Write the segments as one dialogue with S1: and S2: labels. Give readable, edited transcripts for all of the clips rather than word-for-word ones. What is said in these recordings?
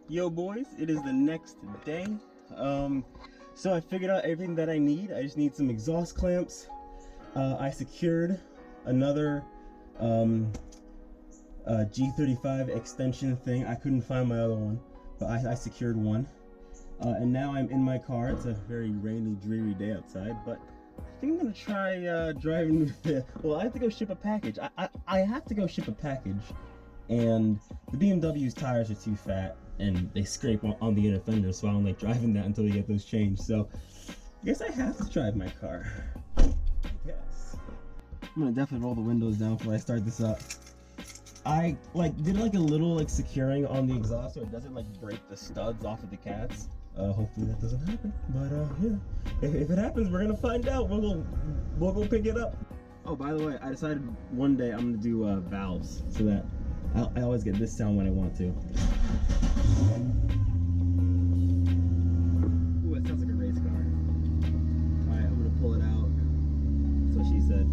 S1: Yo boys, it is the next day. So I figured out everything that I need. I just need some exhaust clamps. I secured another G35 extension thing. I couldn't find my other one, but I secured one. And now I'm in my car. It's a very rainy, dreary day outside, but I think I'm gonna try driving with it. Well, I have to go ship a package. I have to go ship a package, and the BMW's tires are too fat and they scrape on the inner fender, so I don't like driving that until we get those changed. So I guess I have to drive my car. Yes. I'm gonna definitely roll the windows down before I start this up. I did a little securing on the exhaust so it doesn't break the studs off of the cats. Hopefully that doesn't happen. But yeah, if it happens, we're gonna find out. We'll go pick it up. Oh, by the way, I decided one day I'm gonna do valves so that I always get this sound when I want to. Ooh, it sounds like a race car. All right, I'm gonna pull it out. That's what she said.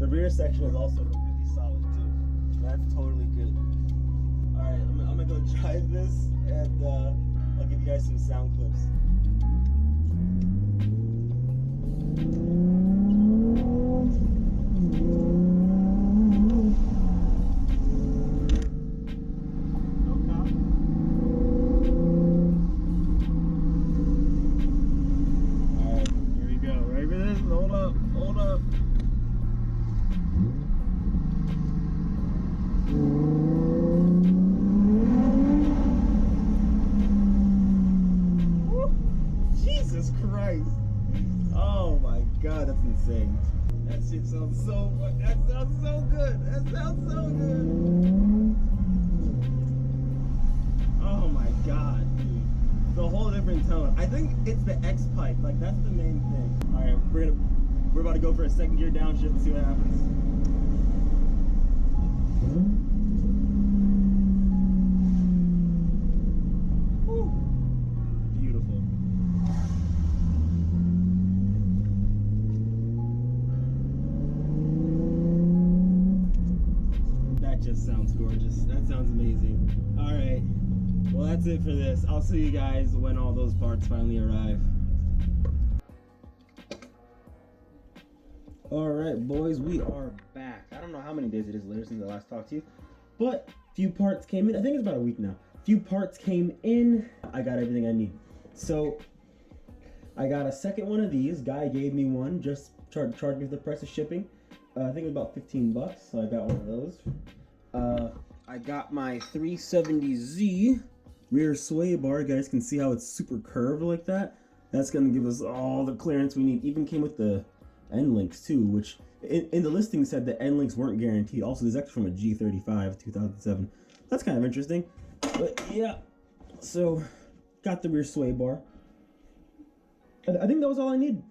S1: The rear section is also completely solid too. That's totally good. Alright, I'm gonna go drive this and I'll give you guys some sound clips. No cop. Alright, here we go. Ready for this? Hold up, hold up. Jesus Christ! Oh my God, that's insane. That shit sounds so. That sounds so good. That sounds so good. Oh my God, dude, it's a whole different tone. I think it's the X pipe. That's the main thing. All right, we're about to go for a second gear downshift and see what happens. Sounds gorgeous. That sounds amazing. All right, well, that's it for this. I'll see you guys when all those parts finally arrive. All right, boys, we are back. I don't know how many days it is later since I last talked to you, but few parts came in. I think it's about a week now. Few parts came in. I got everything I need. So I got a second one of these. Guy gave me one, just charged me for the price of shipping. I think it was about 15 bucks, so I got one of those. I got my 370Z rear sway bar. You guys can see how it's super curved like that. That's gonna give us all the clearance we need. Even came with the end links too, which in the listing said the end links weren't guaranteed. Also, this is actually from a G35 2007. That's kind of interesting. But yeah, so got the rear sway bar. I think that was all I need.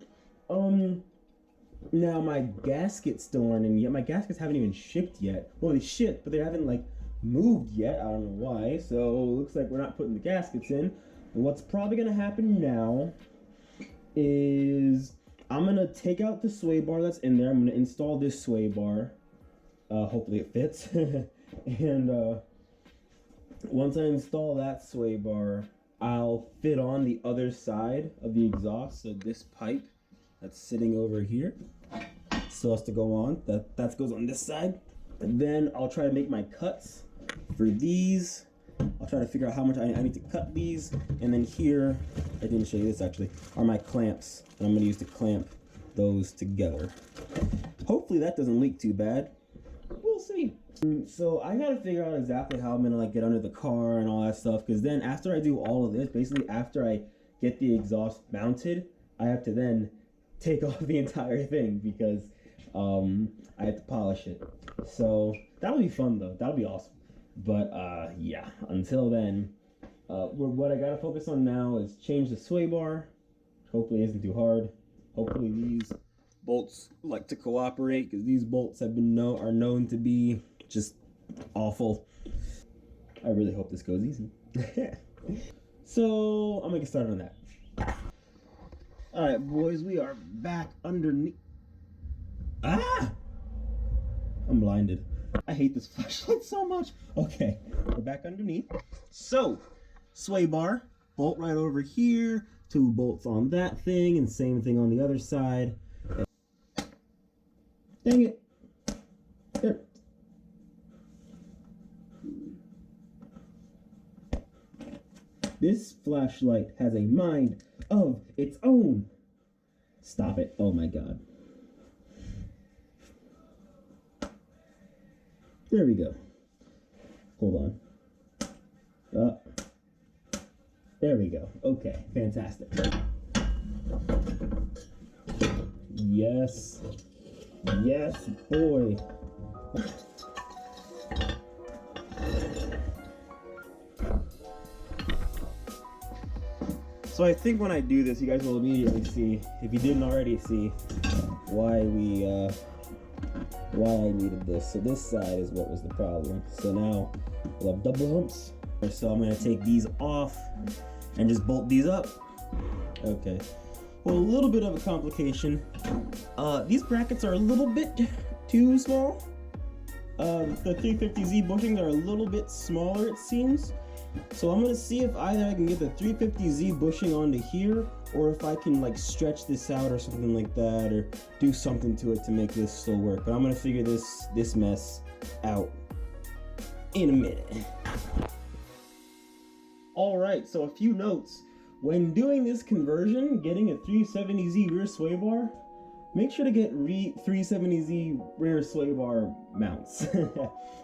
S1: Now my gaskets still aren't in yet. My gaskets haven't even shipped yet. Well, they shipped, but they haven't moved yet. I don't know why. So looks like we're not putting the gaskets in. And what's probably gonna happen now is I'm gonna take out the sway bar that's in there. I'm gonna install this sway bar. Hopefully it fits. And once I install that sway bar, I'll fit on the other side of the exhaust. So this pipe that's sitting over here still has to go on. That goes on this side. And then I'll try to make my cuts for these. I'll try to figure out how much I need to cut these. And then here, I didn't show you this actually, are my clamps. And I'm gonna use to clamp those together. Hopefully that doesn't leak too bad. We'll see. So I gotta figure out exactly how I'm gonna get under the car and all that stuff. Because then after I do all of this, basically after I get the exhaust mounted, I have to then take off the entire thing because I have to polish it. So that'll be fun though. That'll be awesome. But yeah, until then, what I gotta focus on now is change the sway bar. Hopefully it isn't too hard. Hopefully these bolts like to cooperate, because these bolts are known to be just awful. I really hope this goes easy. So I'm gonna get started on that. All right, boys, we are back underneath. Ah! I'm blinded. I hate this flashlight so much. Okay, we're back underneath. So, sway bar, bolt right over here, 2 bolts on that thing, and same thing on the other side. Dang it. There. This flashlight has a mind of its own. Stop it. Oh my god. There we go. Hold on. There we go. Okay, fantastic. Yes. Yes, boy. So I think when I do this, you guys will immediately see, if you didn't already see, why I needed this. So this side is what was the problem. So now we'll have double humps. So I'm gonna take these off and just bolt these up. Okay. Well, a little bit of a complication. These brackets are a little bit too small. The 350Z bushings are a little bit smaller, it seems. So I'm gonna see if either I can get the 350Z bushing onto here, or if I can like stretch this out or something like that, or do something to it to make this still work. But I'm gonna figure this mess out in a minute. All right, so a few notes. When doing this conversion, getting a 370Z rear sway bar, make sure to get 370Z rear sway bar mounts.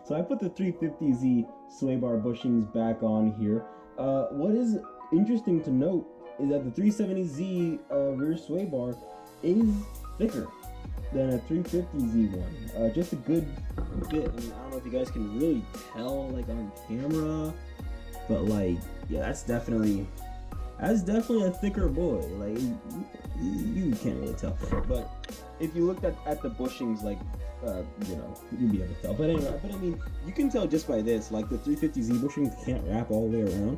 S1: So I put the 350Z sway bar bushings back on here. What is interesting to note is that the 370Z rear sway bar is thicker than a 350Z one. Just a good bit. I don't know if you guys can really tell like on camera, but like, yeah, that's definitely a thicker boy. Like, you can't really tell. But if you looked at the bushings, like, you know, you'd be able to tell. But anyway, I mean, you can tell just by this. Like, the 350Z bushings can't wrap all the way around.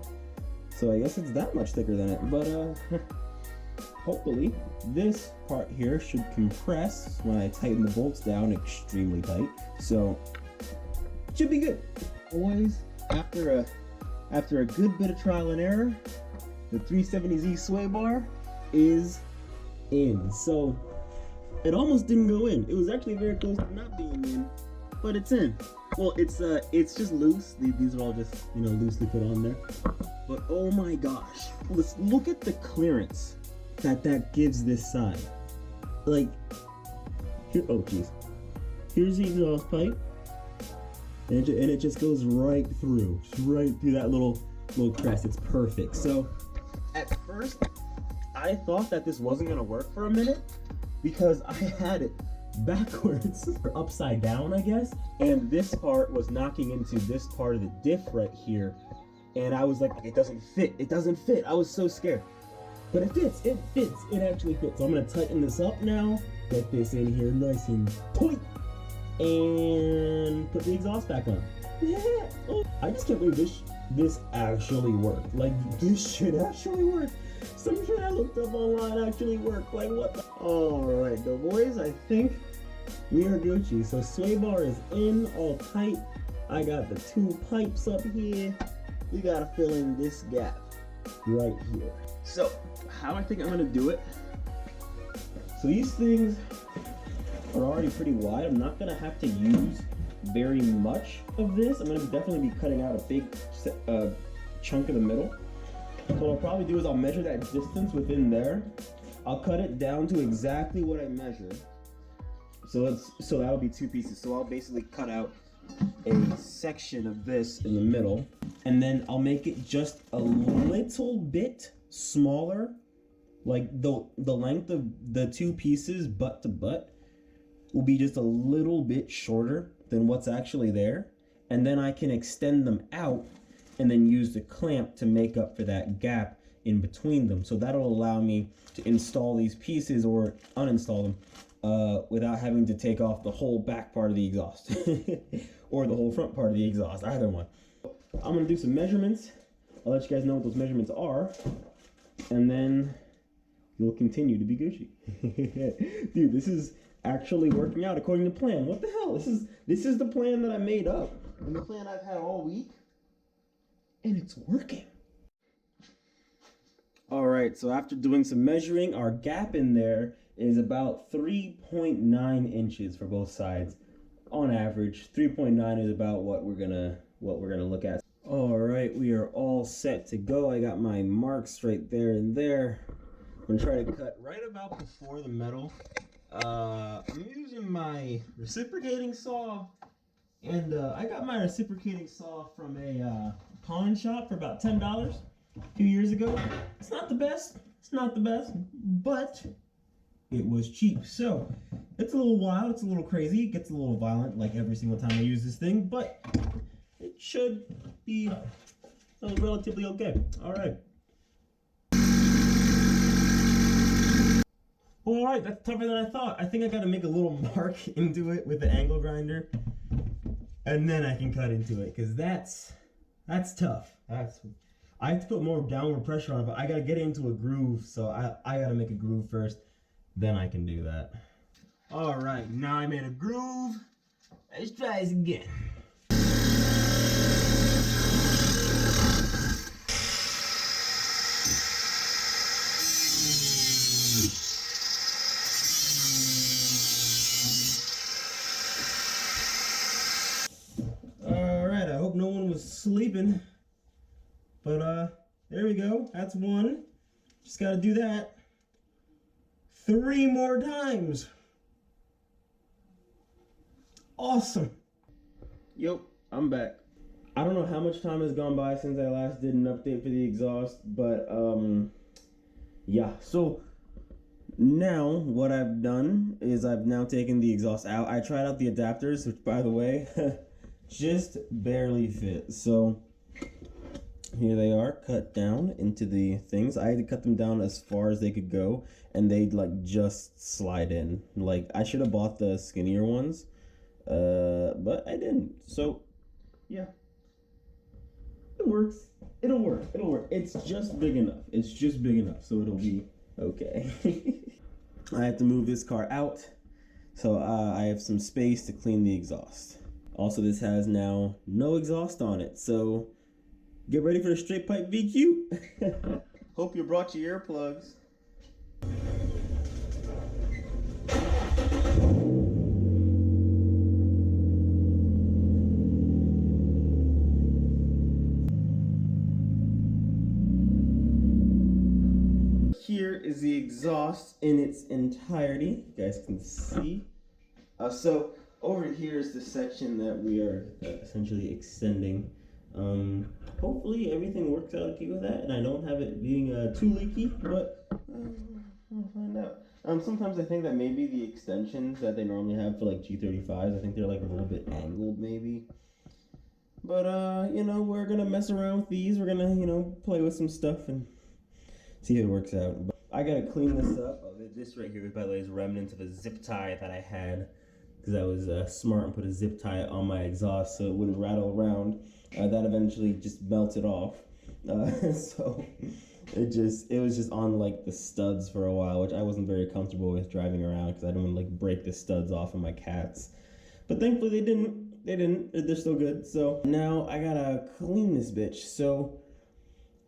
S1: So I guess it's that much thicker than it. But, hopefully, this part here should compress when I tighten the bolts down extremely tight. So, it should be good. Always, after a good bit of trial and error, the 370Z sway bar is in. So it almost didn't go in. It was actually very close to not being in, but it's in. Well, it's just loose. These are all just, you know, loosely put on there. But oh my gosh, let's look at the clearance that gives this side. Like, here, oh geez, here's the exhaust pipe, and it just goes right through that little crest. It's perfect. So at first, I thought that this wasn't gonna work for a minute because I had it backwards, or upside down, I guess. And this part was knocking into this part of the diff right here. And I was like, it doesn't fit. I was so scared. But it fits, it actually fits. So I'm gonna tighten this up now, get this in here nice and tight, and put the exhaust back on. Yeah, oh, I just can't believe this actually worked. Like, this shit actually worked. Some shit I looked up online actually worked. Like, what the? Alright, the boys, I think we are Gucci. So sway bar is in, all tight. I got the 2 pipes up here. We gotta fill in this gap right here. So, how I think I'm gonna do it. So these things are already pretty wide. I'm not gonna have to use very much of this. I'm gonna definitely be cutting out a big chunk of the middle. So what I'll probably do is I'll measure that distance within there. I'll cut it down to exactly what I measured. So that'll be 2 pieces. So I'll basically cut out a section of this in the middle, and then I'll make it just a little bit smaller. Like the length of the 2 pieces butt to butt will be just a little bit shorter than what's actually there. And then I can extend them out and then use the clamp to make up for that gap in between them. So that'll allow me to install these pieces or uninstall them without having to take off the whole back part of the exhaust or the whole front part of the exhaust, either one. I'm gonna do some measurements. I'll let you guys know what those measurements are, and then you'll continue to be Gucci. Dude, this is actually working out according to plan. What the hell? This is the plan that I made up, and the plan I've had all week, and it's working. All right, so after doing some measuring, our gap in there is about 3.9 inches for both sides. On average, 3.9 is about what we're gonna look at. All right, we are all set to go. I got my marks right there and there. I'm gonna try to cut right about before the metal. I'm using my reciprocating saw, and I got my reciprocating saw from a pawn shop for about $10 a few years ago. It's not the best. It's not the best, but it was cheap. So it's a little wild. It's a little crazy. It gets a little violent like every single time I use this thing, but it should be relatively okay. All right. Well, all right, that's tougher than I thought. I think I gotta make a little mark into it with the angle grinder, and then I can cut into it, because that's tough. I have to put more downward pressure on it, but I gotta get into a groove, so I gotta make a groove first, then I can do that. All right, now I made a groove. Let's try this again. All right, I hope no one was sleeping, but there we go. That's one. Just gotta do that 3 more times. Awesome. Yep, I'm back. I don't know how much time has gone by since I last did an update for the exhaust, but yeah. So now what I've done is I've now taken the exhaust out. I tried out the adapters, which, by the way, just barely fit. So here they are, cut down into the things. I had to cut them down as far as they could go, and they'd like just slide in. Like, I should have bought the skinnier ones, but I didn't. So yeah, it works. It'll work. It'll work. It's just big enough. It's just big enough, so it'll be okay. I have to move this car out, so I have some space to clean the exhaust. Also, this has now no exhaust on it, so get ready for the straight pipe VQ. Hope you brought your earplugs. Here is the exhaust in its entirety. You guys can see. So over here is the section that we are essentially extending. Hopefully everything works out okay with that, and I don't have it being too leaky, but we'll find out. Sometimes I think that maybe the extensions that they normally have for like G35s, I think they're like a little bit angled maybe. But you know, we're gonna mess around with these. We're gonna, you know, play with some stuff and see if it works out. But I gotta clean this up. This right here, by the way, is remnants of a zip tie that I had, because I was smart and put a zip tie on my exhaust so it wouldn't rattle around. That eventually just melted off. So it was just on like the studs for a while, which I wasn't very comfortable with driving around, because I didn't want to like break the studs off of my cats. But thankfully they didn't. They're still good. So now I gotta clean this bitch. So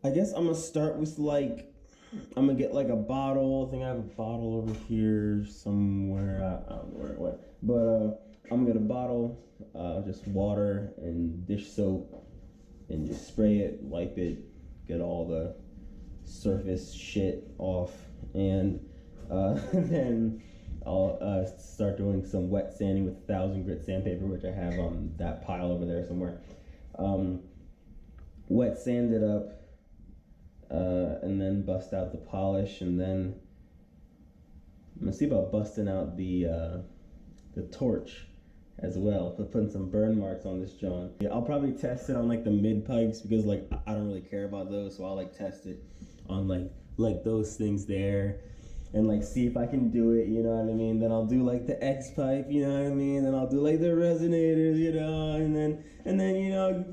S1: I guess I'm gonna start with like, I'm gonna get like a bottle. I think I have a bottle over here somewhere. I don't know where it went. But I'm gonna get a bottle, just water and dish soap, and just spray it, wipe it, get all the surface shit off, and then I'll start doing some wet sanding with 1000 grit sandpaper, which I have on that pile over there somewhere. Wet sand it up, and then bust out the polish, and then I'm gonna see about busting out the torch as well, putting some burn marks on this John. Yeah, I'll probably test it on like the mid pipes, because like I don't really care about those, so I'll like test it on like those things there, and like see if I can do it, you know what I mean? Then I'll do like the X pipe, you know what I mean? Then I'll do like the resonators, you know, and then you know,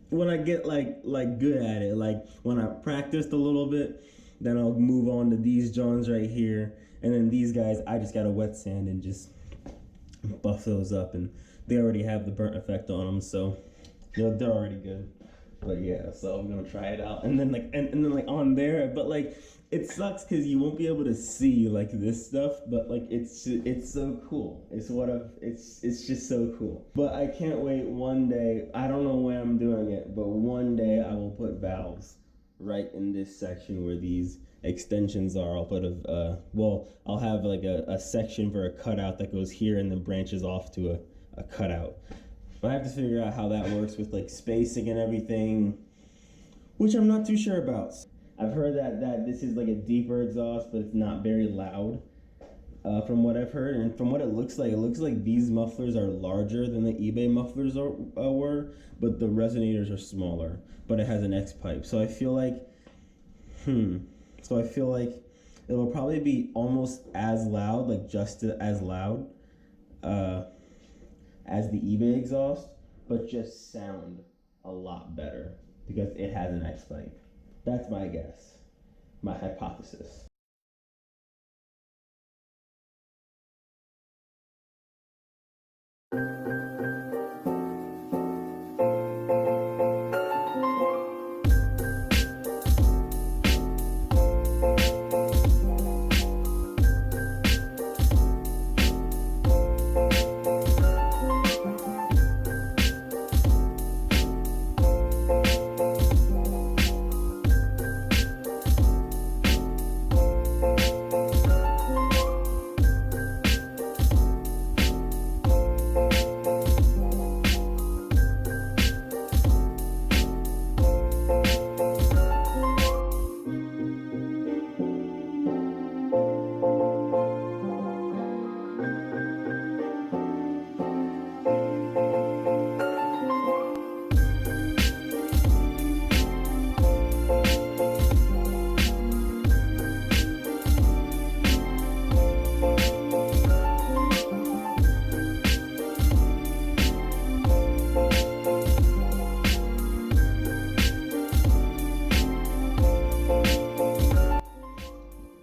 S1: when I get like good at it, like when I practiced a little bit, then I'll move on to these Johns right here, And then these guys, I just got a wet sand and just buff those up, and they already have the burnt effect on them, so they're already good. But yeah, so I'm gonna try it out, and then and then like on there, but like it sucks because you won't be able to see like this stuff, but like it's so cool. It's just so cool. But I can't wait one day. I don't know when I'm doing it, but one day I will put valves right in this section where these extensions are. I'll put I'll have like a section for a cutout that goes here and then branches off to a cutout. But I have to figure out how that works with like spacing and everything, which I'm not too sure about. I've heard that this is like a deeper exhaust, but it's not very loud, from what I've heard. And from what it looks like these mufflers are larger than the eBay mufflers were, but the resonators are smaller. But it has an X pipe, so I feel like, it'll probably be almost as loud, like just as loud, as the eBay exhaust, but just sound a lot better because it has an X pipe. That's my guess, my hypothesis.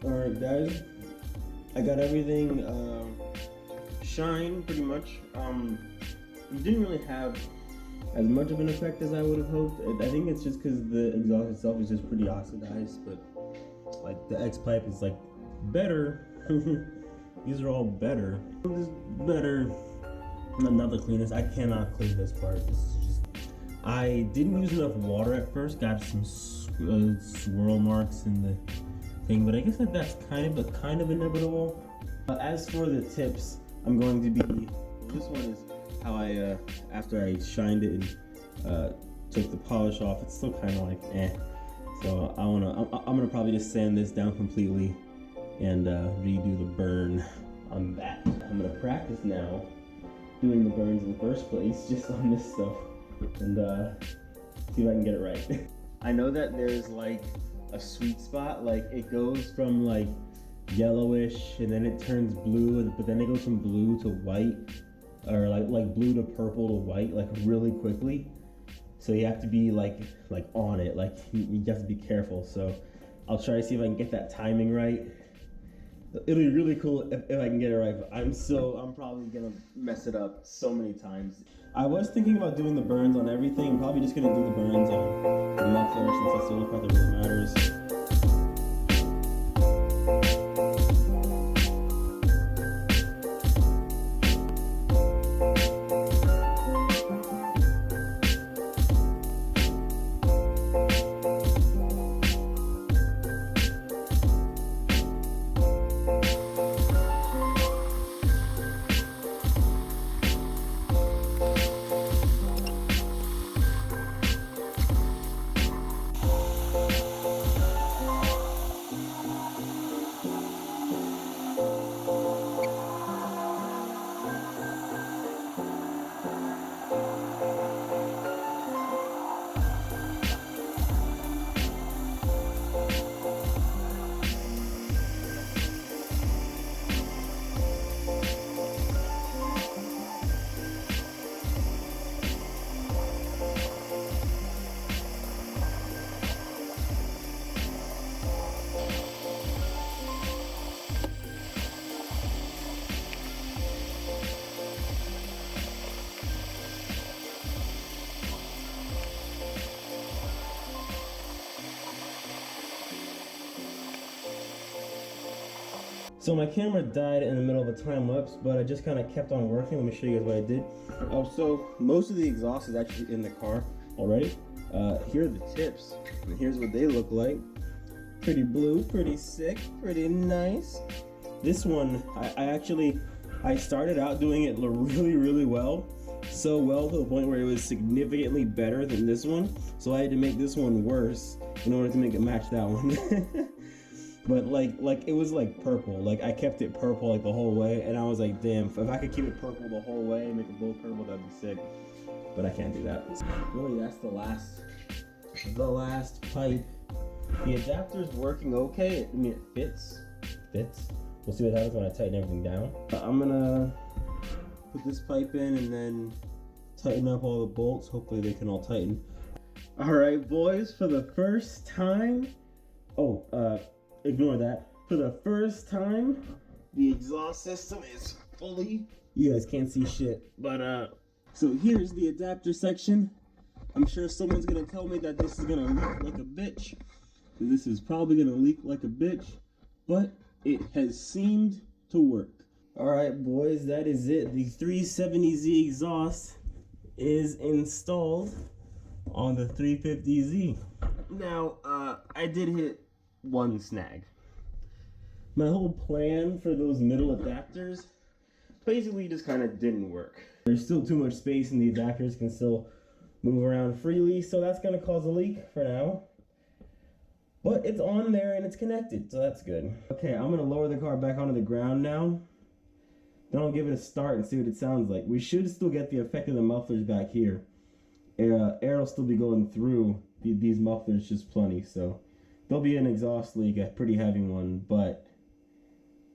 S1: Alright guys, I got everything shine pretty much. It didn't really have as much of an effect as I would have hoped. I think it's just because the exhaust itself is just pretty oxidized, but like the X pipe is like better. These are all better. This is better. Not the cleanest. I cannot clean this part. This is just, I didn't use enough water at first. Got some swirl marks in the thing, but I guess that's kind of inevitable. As for the tips, I'm going to be. This one is how I after I shined it and took the polish off. It's still kind of like eh. So I'm gonna probably just sand this down completely and redo the burn on that. I'm gonna practice now doing the burns in the first place, just on this stuff, and see if I can get it right. I know that there's like a sweet spot, like it goes from like yellowish and then it turns blue, but then it goes from blue to white, or like blue to purple to white, like really quickly. So you have to be like on it, like you have to be careful. So I'll try to see if I can get that timing right. It'll be really cool if I can get it right, but I'm probably gonna mess it up so many times. I was thinking about doing the burns on everything. I'm probably just gonna do the burns on the muffler since that's the only part that really matters. So my camera died in the middle of a time lapse, but I just kind of kept on working. Let me show you guys what I did. So most of the exhaust is actually in the car already. Here are the tips, and here's what they look like. Pretty blue, pretty sick, pretty nice. This one, I started out doing it really well. So well to the point where it was significantly better than this one. So I had to make this one worse in order to make it match that one. But like it was like purple. Like I kept it purple like the whole way, and I was like, damn, if I could keep it purple the whole way and make it both purple, that'd be sick. But I can't do that. Really, that's the last pipe. The adapter's working okay. I mean, it fits. We'll see what happens when I tighten everything down. I'm gonna put this pipe in and then tighten up all the bolts. Hopefully they can all tighten. All right, boys, for the first time. Ignore that. For the first time, the exhaust system is fully. You guys can't see shit, but so here's the adapter section. I'm sure someone's gonna tell me that this is gonna leak like a bitch. This is probably gonna leak like a bitch, but it has seemed to work. All right, boys, that is it. The 370Z exhaust is installed on the 350Z. Now, I did hit one snag. My whole plan for those middle adapters basically just kind of didn't work. There's still too much space and the adapters can still move around freely, so that's gonna cause a leak for now. But it's on there and it's connected, so that's good. Okay, I'm gonna lower the car back onto the ground now. Then I'll give it a start and see what it sounds like. We should still get the effect of the mufflers back here. Air will still be going through these mufflers just plenty, so there'll be an exhaust leak, a pretty heavy one, but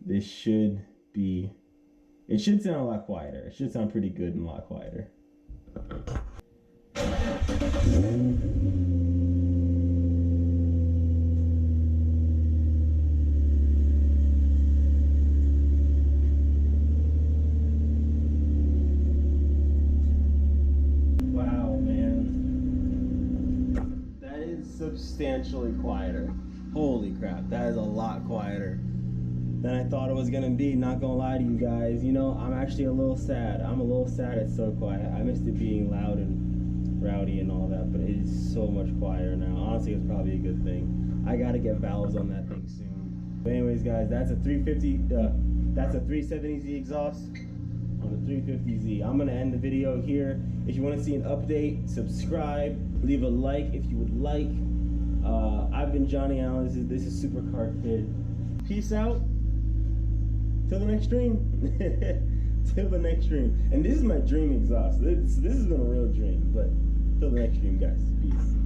S1: this should be, it should sound a lot quieter. It should sound pretty good and a lot quieter. Wow, man. That is substantially quieter. Holy crap, that is a lot quieter than I thought it was gonna be, not gonna lie to you guys. You know, I'm actually a little sad. I'm a little sad it's so quiet. I missed it being loud and rowdy and all that, but it is so much quieter now. Honestly, it's probably a good thing. I gotta get valves on that thing soon. But anyways, guys, that's a 370Z exhaust on the 350Z. I'm gonna end the video here. If you wanna see an update, subscribe, leave a like if you would like. I've been Johnny Allen. This is Supercar Kid. Peace out. Till the next stream. Till the next stream. And this is my dream exhaust. This has been a real dream. But till the next stream, guys. Peace.